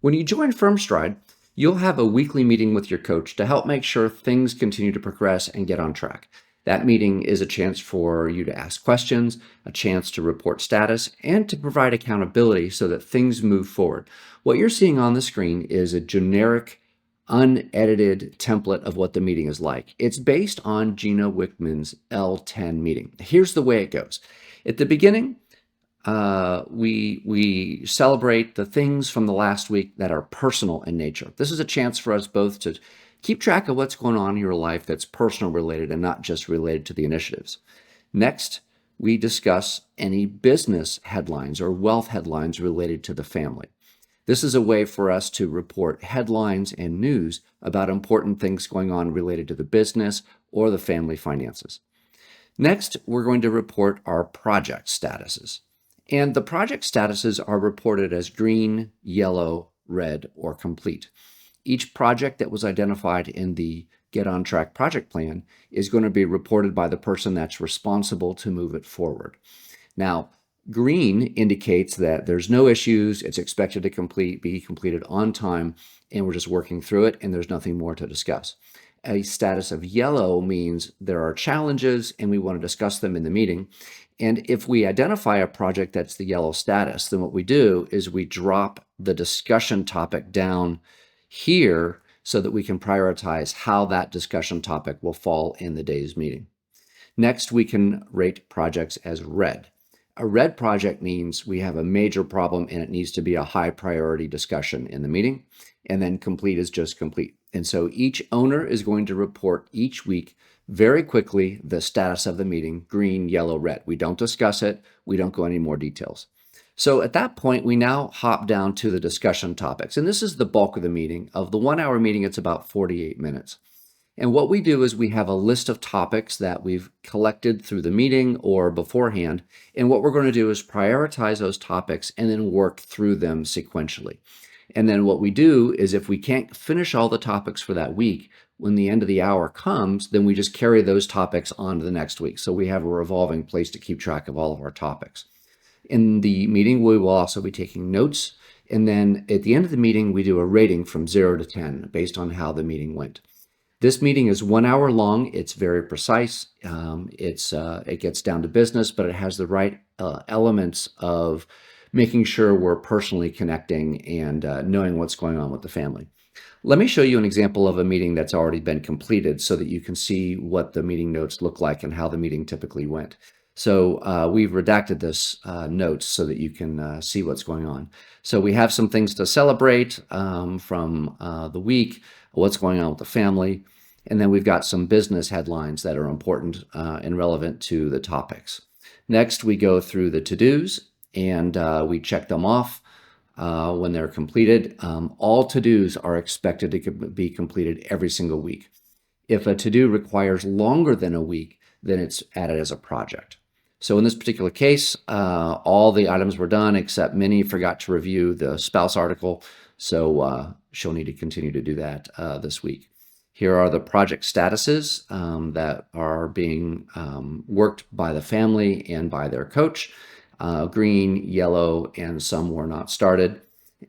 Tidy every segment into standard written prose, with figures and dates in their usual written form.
When you join FirmStride, you'll have a weekly meeting with your coach to help make sure things continue to progress and get on track. That meeting is a chance for you to ask questions, a chance to report status, and to provide accountability so that things move forward. What you're seeing on the screen is a generic, unedited template of what the meeting is like. It's based on Gino Wickman's L10 meeting. Here's the way it goes. At the beginning, we celebrate the things from the last week that are personal in nature. This is a chance for us both to keep track of what's going on in your life that's personal related and not just related to the initiatives. Next, we discuss any business headlines or wealth headlines related to the family. This is a way for us to report headlines and news about important things going on related to the business or the family finances. Next, we're going to report our project statuses. And the project statuses are reported as green, yellow, red, or complete. Each project that was identified in the Get On Track project plan is going to be reported by the person that's responsible to move it forward. Now, green indicates that there's no issues, it's expected to be completed on time, and we're just working through it, and there's nothing more to discuss. A status of yellow means there are challenges and we want to discuss them in the meeting. And if we identify a project that's the yellow status, then what we do is we drop the discussion topic down here so that we can prioritize how that discussion topic will fall in the day's meeting. Next, we can rate projects as red. A red project means we have a major problem and it needs to be a high priority discussion in the meeting. And then complete is just complete. And so each owner is going to report each week very quickly the status of the meeting, green, yellow, red. We don't discuss it. We don't go any more details. So at that point, we now hop down to the discussion topics. And this is the bulk of the meeting. Of the 1 hour meeting, it's about 48 minutes. And what we do is we have a list of topics that we've collected through the meeting or beforehand. And what we're going to do is prioritize those topics and then work through them sequentially. And then what we do is if we can't finish all the topics for that week, when the end of the hour comes, then we just carry those topics on to the next week. So we have a revolving place to keep track of all of our topics. In the meeting, we will also be taking notes. And then at the end of the meeting, we do a rating from 0 to 10 based on how the meeting went. This meeting is 1 hour long. It's very precise. It gets down to business, but it has the right elements of making sure we're personally connecting and knowing what's going on with the family. Let me show you an example of a meeting that's already been completed so that you can see what the meeting notes look like and how the meeting typically went. So we've redacted this notes so that you can see what's going on. So we have some things to celebrate from the week, what's going on with the family, and then we've got some business headlines that are important and relevant to the topics. Next, we go through the to-dos and we check them off when they're completed. All to-dos are expected to be completed every single week. If a to-do requires longer than a week, then it's added as a project. So in this particular case, all the items were done except Minnie forgot to review the spouse article, so she'll need to continue to do that this week. Here are the project statuses that are being worked by the family and by their coach. Green, yellow, and some were not started.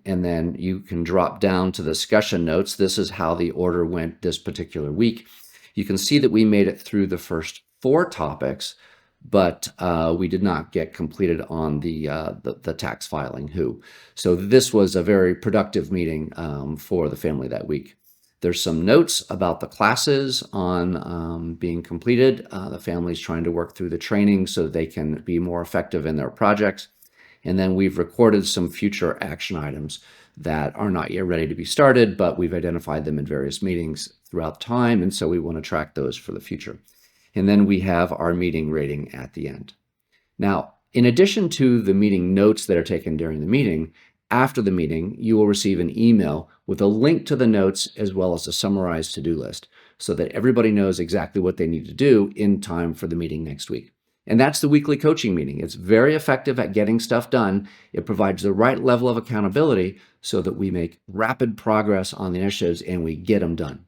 And then you can drop down to the discussion notes. This is how the order went this particular week. You can see that we made it through the first 4 topics, but we did not get completed on the tax filing who. So this was a very productive meeting for the family that week. There's some notes about the classes on being completed. The family's trying to work through the training so they can be more effective in their projects. And then we've recorded some future action items that are not yet ready to be started, but we've identified them in various meetings throughout time. And so we want to track those for the future. And then we have our meeting rating at the end. Now, in addition to the meeting notes that are taken during the meeting, after the meeting, you will receive an email with a link to the notes as well as a summarized to-do list so that everybody knows exactly what they need to do in time for the meeting next week. And that's the weekly coaching meeting. It's very effective at getting stuff done. It provides the right level of accountability so that we make rapid progress on the initiatives and we get them done.